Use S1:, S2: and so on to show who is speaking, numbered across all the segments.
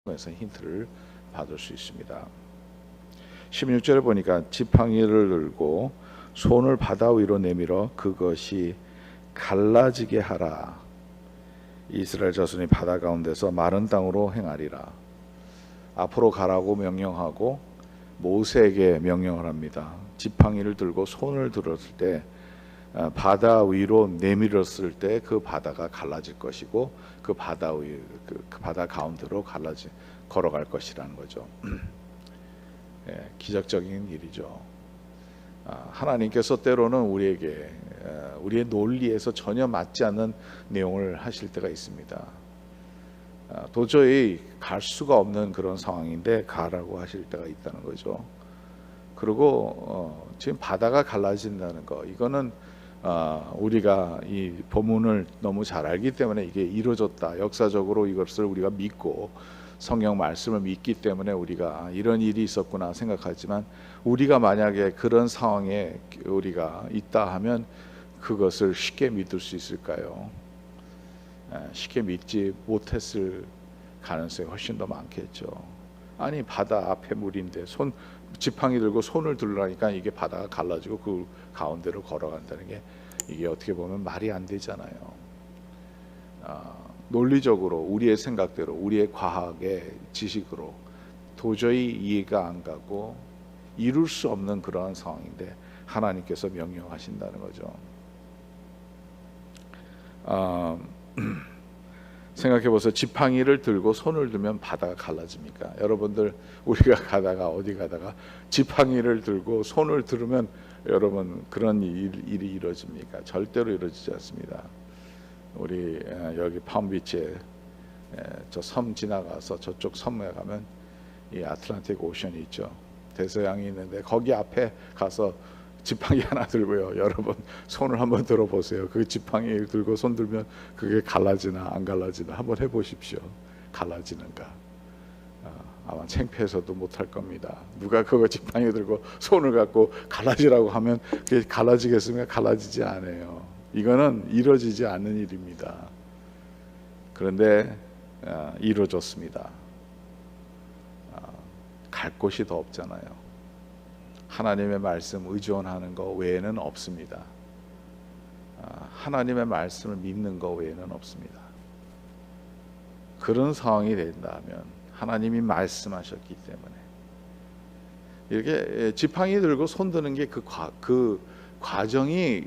S1: 에서 힌트를 받을 수 있습니다. 16절에 보니까 지팡이를 들고 손을 바다 위로 내밀어 그것이 갈라지게 하라. 이스라엘 자손이 바다 가운데서 마른 땅으로 행하리라. 앞으로 가라고 명령하고 모세에게 명령을 합니다. 지팡이를 들고 손을 들었을 때 바다 위로 내밀었을 때 그 바다가 갈라질 것이고 그 바다 가운데로 걸어갈 것이라는 거죠. 기적적인 일이죠. 하나님께서 때로는 우리에게 우리의 논리에서 전혀 맞지 않는 내용을 하실 때가 있습니다. 도저히 갈 수가 없는 그런 상황인데 가라고 하실 때가 있다는 거죠. 그리고 지금 바다가 갈라진다는 거, 이거는 우리가 이 본문을 너무 잘 알기 때문에 이게 이루어졌다, 역사적으로 이것을 우리가 믿고 성경 말씀을 믿기 때문에 우리가 이런 일이 있었구나 생각하지만, 우리가 만약에 그런 상황에 우리가 있다 하면 그것을 쉽게 믿을 수 있을까요? 쉽게 믿지 못했을 가능성이 훨씬 더 많겠죠. 아니, 바다 앞에 물인데 지팡이 들고 손을 들라니까 이게 바다가 갈라지고 그 가운데로 걸어간다는 게, 이게 어떻게 보면 말이 안 되잖아요. 논리적으로 우리의 생각대로, 우리의 과학의 지식으로 도저히 이해가 안 가고 이룰 수 없는 그러한 상황인데 하나님께서 명령하신다는 거죠. 생각해보세요. 지팡이를 들고 손을 들면 바다가 갈라집니까? 여러분들, 우리가 가다가 어디 가다가 지팡이를 들고 손을 들으면 여러분 그런 일이 이루어집니까? 절대로 이루어지지 않습니다. 우리 여기 팜비치에 저 섬 지나가서 저쪽 섬에 가면 이 아틀란틱 오션이 있죠. 대서양이 있는데 거기 앞에 가서 지팡이 하나 들고요, 여러분 손을 한번 들어보세요. 그 지팡이 들고 손 들면 그게 갈라지나 안 갈라지나 한번 해보십시오. 갈라지는가? 아마 창피해서도 못할 겁니다. 누가 그거 지팡이 들고 손을 갖고 갈라지라고 하면 그게 갈라지겠습니까? 갈라지지 않아요. 이거는 이루어지지 않는 일입니다. 그런데 이루어졌습니다. 갈 곳이 더 없잖아요. 하나님의 말씀 의존하는 것 외에는 없습니다. 하나님의 말씀을 믿는 것 외에는 없습니다. 그런 상황이 된다면 하나님이 말씀하셨기 때문에, 이렇게 지팡이 들고 손 드는 게 그 과정이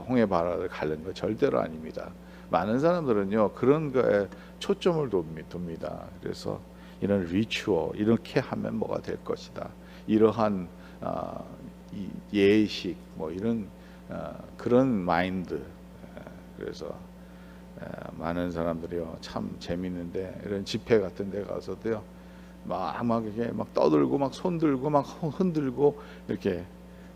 S1: 홍해 바다를 가르는 거 절대로 아닙니다. 많은 사람들은요 그런 거에 초점을 둡니다. 그래서 이런 리추얼, 이렇게 하면 뭐가 될 것이다, 이러한 예식, 뭐 이런 그런 마인드. 그래서 많은 사람들이요 참 재밌는데, 이런 집회 같은 데 가서도요 막 이렇게 막 떠들고 막 손 들고 막 흔들고 이렇게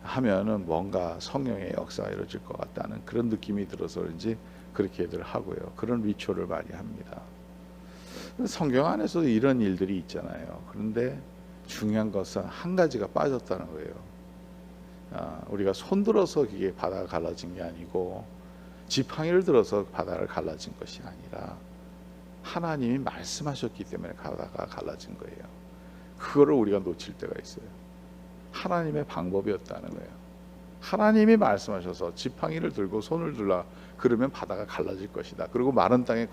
S1: 하면은 뭔가 성령의 역사가 이루어질 것 같다는 그런 느낌이 들어서 그런지 그렇게들 하고요. 그런 리추얼을 많이 합니다. 성경 안에서도 이런 일들이 있잖아요. 그런데 중요한 것은 한 가지가 빠졌다는 거예요. 우리가 손 들어서 이게 바다가 갈라진 게 아니고, 지팡이를 들어서 바다를 갈라진 것이 아니라 하나님이 말씀하셨기 때문에 바다가 갈라진 거예요. 그거를 우리가 놓칠 때가 있어요. 하나님의 방법이었다는 거예요. 하나님이 말씀하셔서 지팡이를 들고 손을 들라 그러면 바다가 갈라질 것이다, 그리고 마른 땅에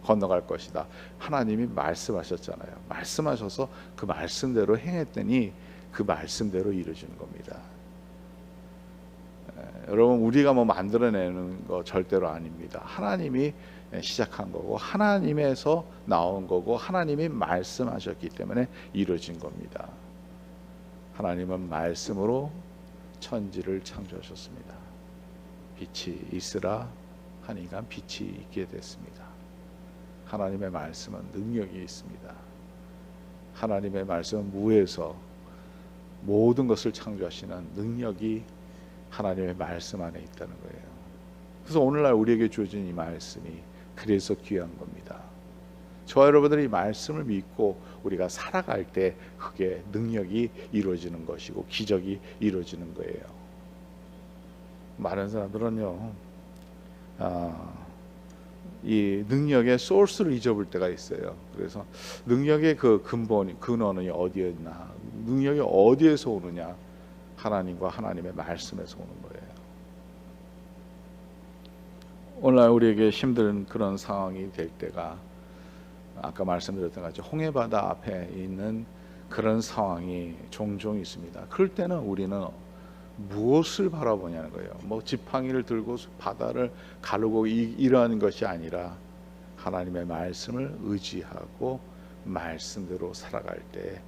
S1: 건너갈 것이다, 하나님이 말씀하셨잖아요. 말씀하셔서 그 말씀대로 행했더니 그 말씀대로 이루어지는 겁니다. 여러분, 우리가 뭐 만들어내는 거 절대로 아닙니다. 하나님이 시작한 거고, 하나님에서 나온 거고, 하나님이 말씀하셨기 때문에 이루어진 겁니다. 하나님은 말씀으로 천지를 창조하셨습니다. 빛이 있으라 하니까 빛이 있게 됐습니다. 하나님의 말씀은 능력이 있습니다. 하나님의 말씀은 무에서 모든 것을 창조하시는 능력이 하나님의 말씀 안에 있다는 거예요. 그래서 오늘날 우리에게 주어진 이 말씀이 그래서 귀한 겁니다. 저와 여러분들이 이 말씀을 믿고 우리가 살아갈 때 그게 능력이 이루어지는 것이고 기적이 이루어지는 거예요. 많은 사람들은요 이 능력의 소스를 잊어볼 때가 있어요. 그래서 능력의 그 근원이 어디였나, 능력이 어디에서 오느냐, 하나님과 하나님의 말씀에서 오는 거예요. 오늘날 우리에게 힘든 그런 상황이 될 때가, 아까 말씀드렸던 같이 홍해바다 앞에 있는 그런 상황이 종종 있습니다. 그럴 때는 우리는 무엇을 바라보냐는 거예요. 뭐 지팡이를 들고 바다를 가르고 이러한 것이 아니라 하나님의 말씀을 의지하고 말씀대로 살아갈 때,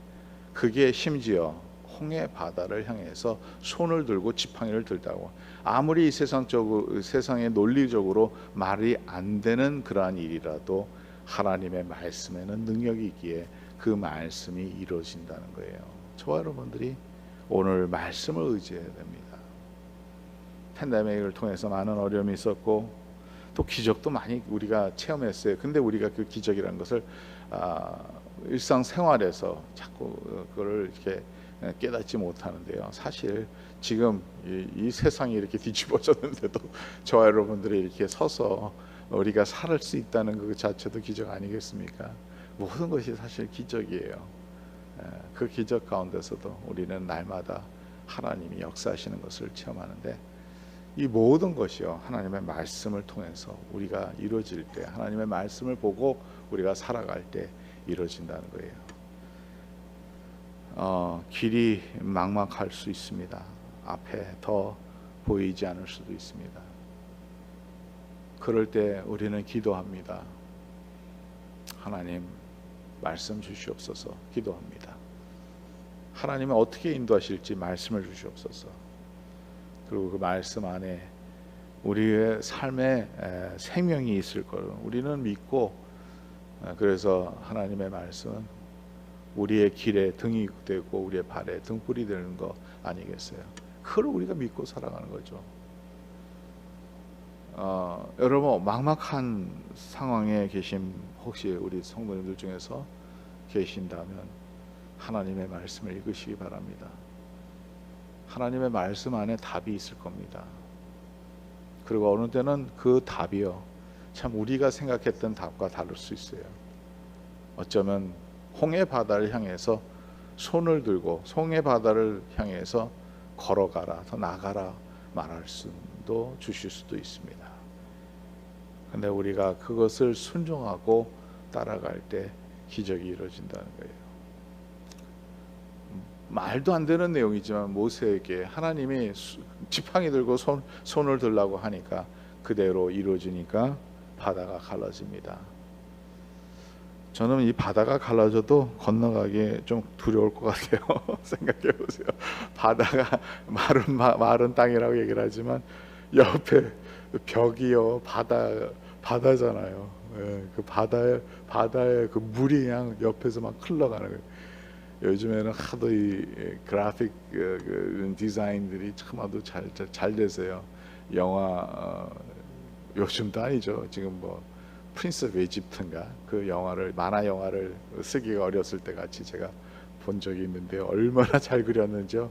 S1: 그게 심지어 홍해 바다를 향해서 손을 들고 지팡이를 들다고, 아무리 세상의 논리적으로 말이 안 되는 그러한 일이라도 하나님의 말씀에는 능력이 있기에 그 말씀이 이루어진다는 거예요. 저와 여러분들이 오늘 말씀을 의지해야 됩니다. 팬데믹을 통해서 많은 어려움이 있었고 또 기적도 많이 우리가 체험했어요. 근데 우리가 그 기적이라는 것을 일상생활에서 자꾸 그걸 이렇게 깨닫지 못하는데요. 사실 지금 이 세상이 이렇게 뒤집어졌는데도 저와 여러분들이 이렇게 서서 우리가 살 수 있다는 그 자체도 기적 아니겠습니까? 모든 것이 사실 기적이에요. 그 기적 가운데서도 우리는 날마다 하나님이 역사하시는 것을 체험하는데, 이 모든 것이요 하나님의 말씀을 통해서 우리가 이루어질 때, 하나님의 말씀을 보고 우리가 살아갈 때 이루어진다는 거예요. 길이 막막할 수 있습니다. 앞에 더 보이지 않을 수도 있습니다. 그럴 때 우리는 기도합니다. 하나님 말씀 주시옵소서. 기도합니다. 하나님은 어떻게 인도하실지 말씀을 주시옵소서. 그리고 그 말씀 안에 우리의 삶에 생명이 있을 걸 우리는 믿고, 그래서 하나님의 말씀은 우리의 길에 등이 되고 우리의 발에 등불이 되는 거 아니겠어요? 그걸 우리가 믿고 살아가는 거죠. 여러분, 막막한 상황에 계신 혹시 우리 성도님들 중에서 계신다면 하나님의 말씀을 읽으시기 바랍니다. 하나님의 말씀 안에 답이 있을 겁니다. 그리고 어느 때는 그 답이요 참 우리가 생각했던 답과 다를 수 있어요. 어쩌면 홍해 바다를 향해서 손을 들고 홍해 바다를 향해서 걸어가라, 더 나가라 말할 수도 주실 수도 있습니다. 근데 우리가 그것을 순종하고 따라갈 때 기적이 이루어진다는 거예요. 말도 안 되는 내용이지만 모세에게 하나님이 지팡이 들고 손을 들라고 하니까 그대로 이루어지니까 바다가 갈라집니다. 저는 이 바다가 갈라져도 건너가기 좀 두려울 것 같아요. 생각해 보세요. 바다가 마른 땅이라고 얘기를 하지만 옆에 벽이요 바다잖아요. 예, 그 바다에 그 물이 그냥 옆에서 막 흘러가는 거예요. 요즘에는 하도 이 그래픽 디자인들이 참 아주 잘 돼서요. 영화 요즘도 아니죠. 지금 뭐 프린스 오브 이집트인가 그 영화를, 만화 영화를 쓰기가 어렸을 때 같이 제가 본 적이 있는데 얼마나 잘 그렸는지요.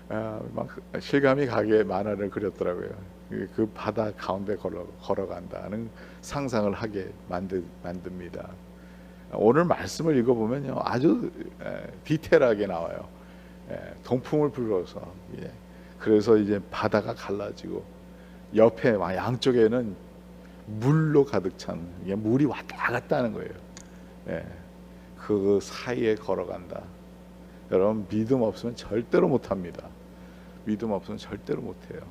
S1: 막 실감이 가게 만화를 그렸더라고요. 그 바다 가운데 걸어간다는 상상을 하게 만듭니다. 오늘 말씀을 읽어보면요 아주 디테일하게 나와요. 동풍을 불어서, 그래서 이제 바다가 갈라지고 옆에 양쪽에는 물로 가득 찬, 물이 왔다 갔다 하는 거예요. 그 사이에 걸어간다. 여러분, 믿음 없으면 절대로 못합니다. 믿음 없으면 절대로 못해요.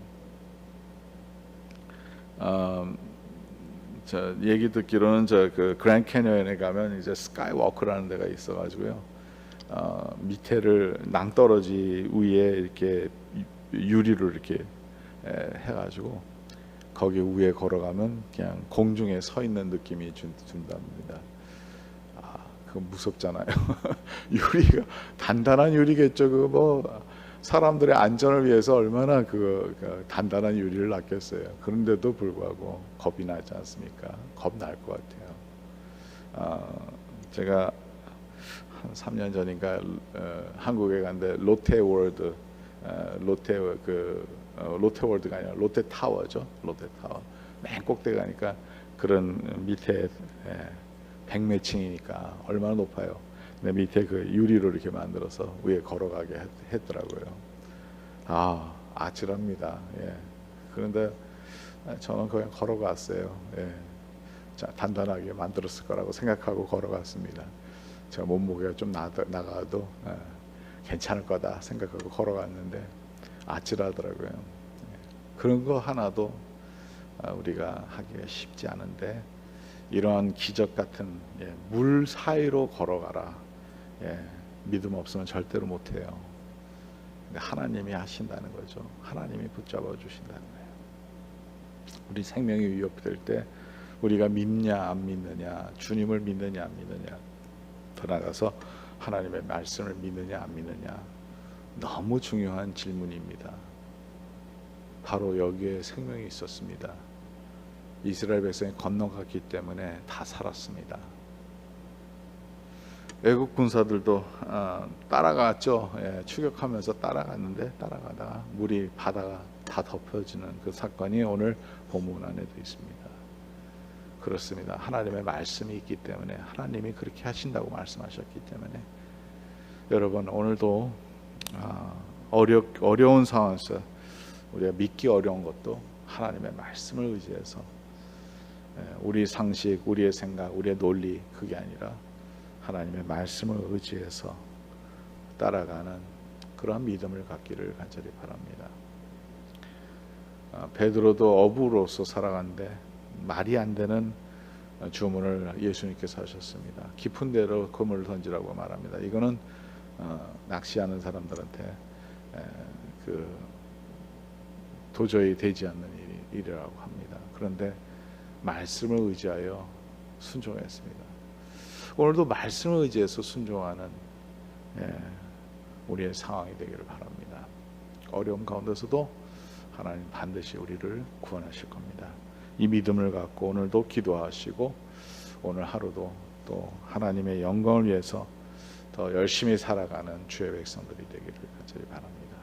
S1: 저 얘기 듣기로는 그 그랜드 캐니언에 가면 이제 스카이워크라는 데가 있어가지고요. 밑에를 낭떠러지 위에 이렇게 유리로 이렇게 해가지고 거기 위에 걸어가면 그냥 공중에 서 있는 느낌이 준답니다. 그거 무섭잖아요. 유리가 단단한 유리겠죠. 그거 뭐 사람들의 안전을 위해서 얼마나 그 단단한 유리를 놨겠어요. 그런데도 불구하고 겁이 나지 않습니까? 겁 날 것 같아요. 제가 한 3년 전인가 한국에 갔는데 롯데월드, 롯데월드가 아니라 롯데타워죠. 롯데타워 맨 꼭대기 가니까 그런 밑에 100몇 층이니까 얼마나 높아요. 근데 밑에 그 유리로 이렇게 만들어서 위에 걸어가게 했더라고요. 아찔합니다. 예. 그런데 저는 그냥 걸어갔어요. 예. 자, 단단하게 만들었을 거라고 생각하고 걸어갔습니다. 제가 몸무게가 좀 나가도 괜찮을 거다 생각하고 걸어갔는데 아찔하더라고요. 그런 거 하나도 우리가 하기가 쉽지 않은데, 이러한 기적 같은 물 사이로 걸어가라. 믿음 없으면 절대로 못해요. 하나님이 하신다는 거죠. 하나님이 붙잡아 주신다는 거예요. 우리 생명이 위협될 때 우리가 믿냐 안 믿느냐, 주님을 믿느냐 안 믿느냐, 더 나아가서 하나님의 말씀을 믿느냐 안 믿느냐, 너무 중요한 질문입니다. 바로 여기에 생명이 있었습니다. 이스라엘 백성이 건너갔기 때문에 다 살았습니다. 애국 군사들도 따라갔죠. 추격하면서 따라갔는데, 따라가다가 물이 바다가 다 덮여지는 그 사건이 오늘 본문 안에도 있습니다. 그렇습니다. 하나님의 말씀이 있기 때문에, 하나님이 그렇게 하신다고 말씀하셨기 때문에, 여러분 오늘도 어려운 상황에서 우리가 믿기 어려운 것도 하나님의 말씀을 의지해서, 우리 상식, 우리의 생각, 우리의 논리, 그게 아니라 하나님의 말씀을 의지해서 따라가는 그러한 믿음을 갖기를 간절히 바랍니다. 베드로도 어부로서 살아가는데 말이 안 되는 주문을 예수님께서 하셨습니다. 깊은 데로 그물을 던지라고 말합니다. 이거는 낚시하는 사람들한테 도저히 되지 않는 일이라고 합니다. 그런데 말씀을 의지하여 순종했습니다. 오늘도 말씀을 의지해서 순종하는 우리의 상황이 되기를 바랍니다. 어려움 가운데서도 하나님 반드시 우리를 구원하실 겁니다. 이 믿음을 갖고 오늘도 기도하시고, 오늘 하루도 또 하나님의 영광을 위해서 더 열심히 살아가는 주의 백성들이 되기를 간절히 바랍니다.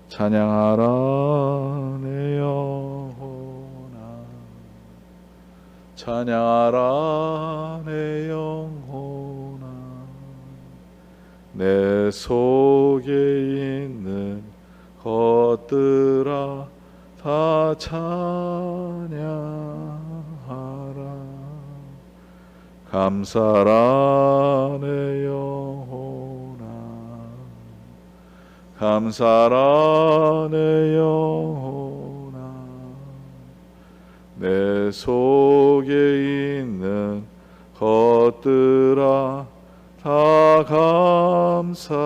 S1: 찬양하라 내 영혼아, 찬양하라 내 영혼아, 내 속에 있는 것들아 다 찬양하라. 감사라 내 영혼아, 감사라 내 영혼아, 내 속에 있는 것들아 다 감사하라.